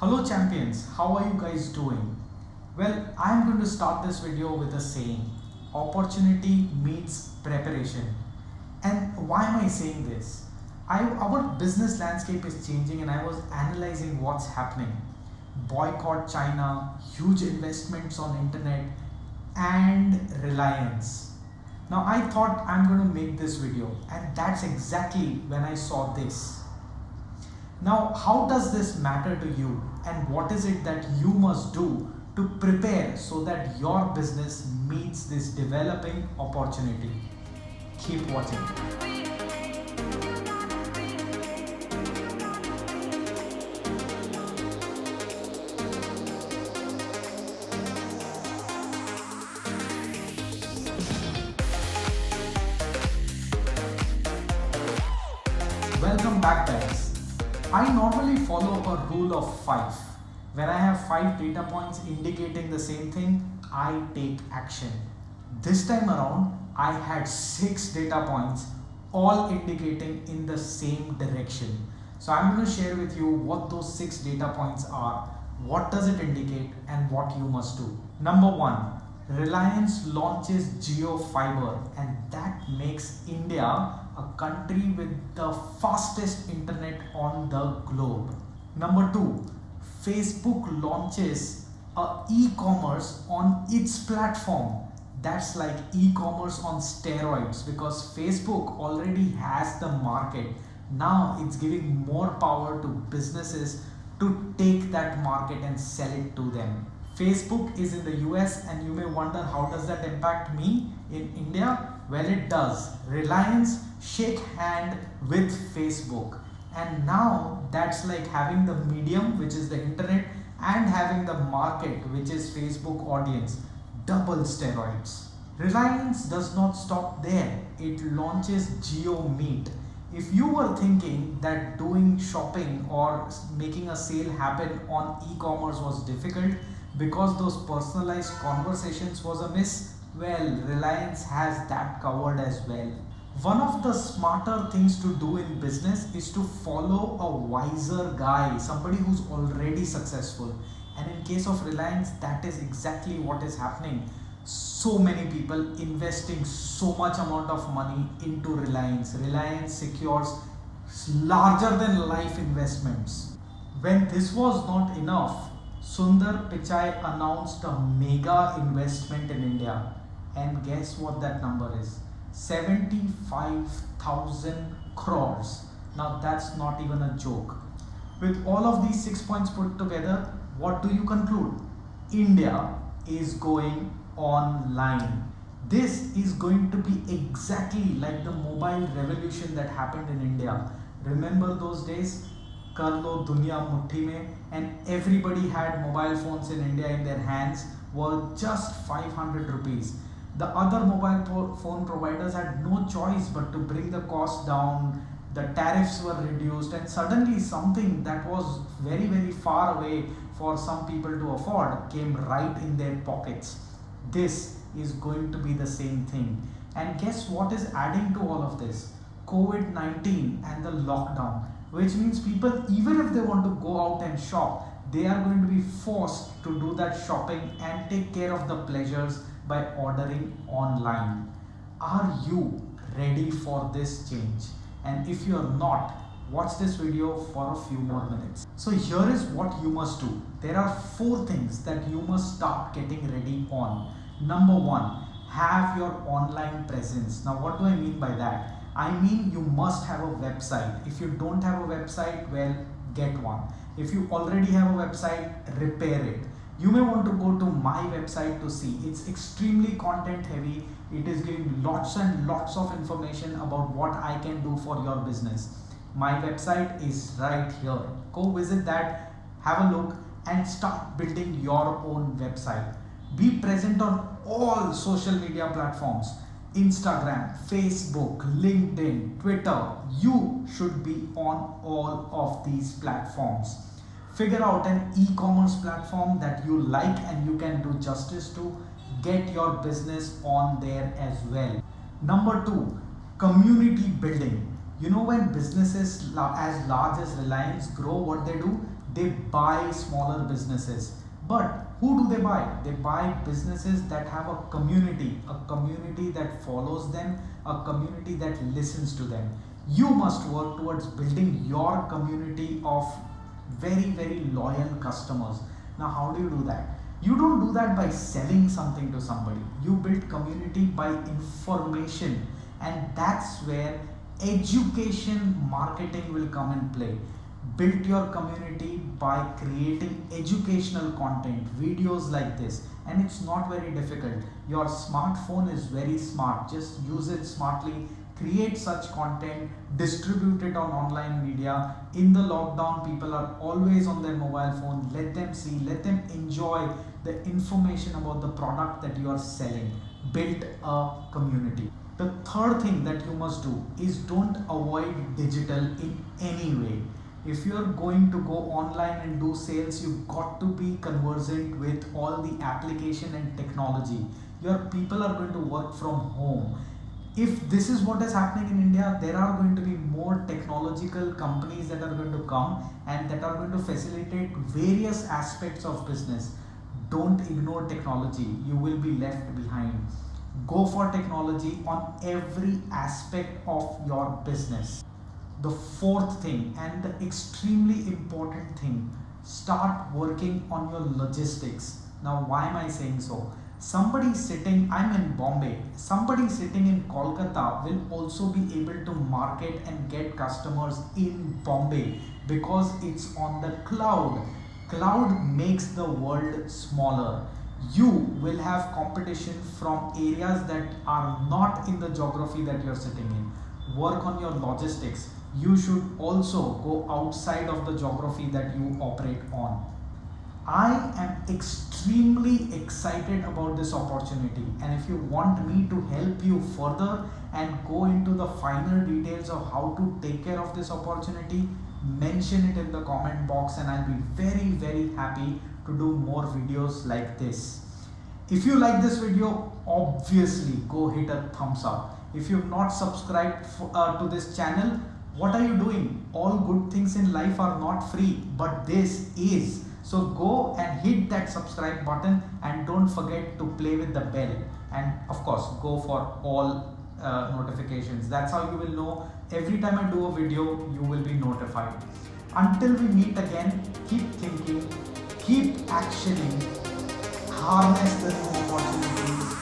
Hello champions, how are you guys doing? Well, I am going to start this video with a saying, opportunity meets preparation. And why am I saying this? Our business landscape is changing and I was analyzing what's happening. Boycott China, huge investments on internet and Reliance. Now I thought I'm going to make this video and that's exactly when I saw this. Now, how does this matter to you and what is it that you must do to prepare so that your business meets this developing opportunity? Keep watching. Welcome back guys. I normally follow a rule of 5. When I have 5 data points indicating the same thing, I take action. This time around, I had 6 data points all indicating in the same direction. So I'm going to share with you what those 6 data points are, what does it indicate and what you must do. Number 1, Reliance launches Jio Fiber and that makes India a country with the fastest internet on the globe. Number 2, Facebook launches a e-commerce on its platform. That's like e-commerce on steroids because Facebook already has the market. Now it's giving more power to businesses to take that market and sell it to them. Facebook is in the US and you may wonder how does that impact me in India? Well, it does. Reliance shake hand with Facebook and now that's like having the medium, which is the internet, and having the market, which is Facebook audience. Double steroids. Reliance does not stop there. It launches JioMeet. If you were thinking that doing shopping or making a sale happen on e-commerce was difficult because those personalized conversations was a miss, well, Reliance has that covered as well. One of the smarter things to do in business is to follow a wiser guy, somebody who's already successful. And in case of Reliance, that is exactly what is happening. So many people investing so much amount of money into Reliance. Reliance secures larger than life investments. When this was not enough, Sundar Pichai announced a mega investment in India. And guess what that number is? 75,000 crores. Now that's not even a joke. With all of these 6 points put together, what do you conclude? India is going online. This is going to be exactly like the mobile revolution that happened in India. Remember those days? Kar lo duniya mutti mein, and everybody had mobile phones in India in their hands were just 500 rupees. The other mobile phone providers had no choice but to bring the cost down. The tariffs were reduced and suddenly something that was very far away for some people to afford came right in their pockets. This is going to be the same thing. And guess what is adding to all of this? COVID-19 and the lockdown, which means people, even if they want to go out and shop, they are going to be forced to do that shopping and take care of the pleasures by ordering online. Are you ready for this change? And if you are not, watch this video for a few more minutes. So here is what you must do. There are 4 things that you must start getting ready on. Number 1, have your online presence. Now what do I mean by that? I mean you must have a website. If you don't have a website, well, get one. If you already have a website, repair it. You may want to go to my website to see. It's extremely content heavy. It is giving lots and lots of information about what I can do for your business. My website is right here. Go visit that, have a look and start building your own website. Be present on all social media platforms. Instagram, Facebook, LinkedIn, Twitter. You should be on all of these platforms. Figure out an e-commerce platform that you like and you can do justice to. Get your business on there as well. Number 2, community building. You know, when businesses as large as Reliance grow, what they do? They buy smaller businesses. But who do they buy? They buy businesses that have a community that follows them, a community that listens to them. You must work towards building your community of very, very loyal customers. Now, how do you do that? You don't do that by selling something to somebody. You build community by information, and that's where education marketing will come in play. Build your community by creating educational content, videos like this, and it's not very difficult. Your smartphone is very smart. Just use it smartly. Create such content, distribute it on online media. In the lockdown, people are always on their mobile phone. Let them see, let them enjoy the information about the product that you are selling. Build a community. The third thing that you must do is don't avoid digital in any way. If you are going to go online and do sales, you've got to be conversant with all the application and technology. Your people are going to work from home. If this is what is happening in India, there are going to be more technological companies that are going to come and that are going to facilitate various aspects of business. Don't ignore technology. You will be left behind. Go for technology on every aspect of your business. The fourth thing, and the extremely important thing, start working on your logistics. Now, why am I saying so? Somebody sitting, I'm in Bombay, somebody sitting in Kolkata will also be able to market and get customers in Bombay because it's on the cloud. Cloud makes the world smaller. You will have competition from areas that are not in the geography that you're sitting in. Work on your logistics. You should also go outside of the geography that you operate on. I am extremely excited about this opportunity, and if you want me to help you further and go into the final details of how to take care of this opportunity, mention it in the comment box and I'll be very, very happy to do more videos like this. If you like this video, obviously go hit a thumbs up. If you've not subscribed to this channel, what are you doing? All good things in life are not free, but this is. So go and hit that subscribe button and don't forget to play with the bell. And of course, go for all notifications. That's how you will know every time I do a video, you will be notified. Until we meet again, keep thinking, keep actioning, harness the new opportunities,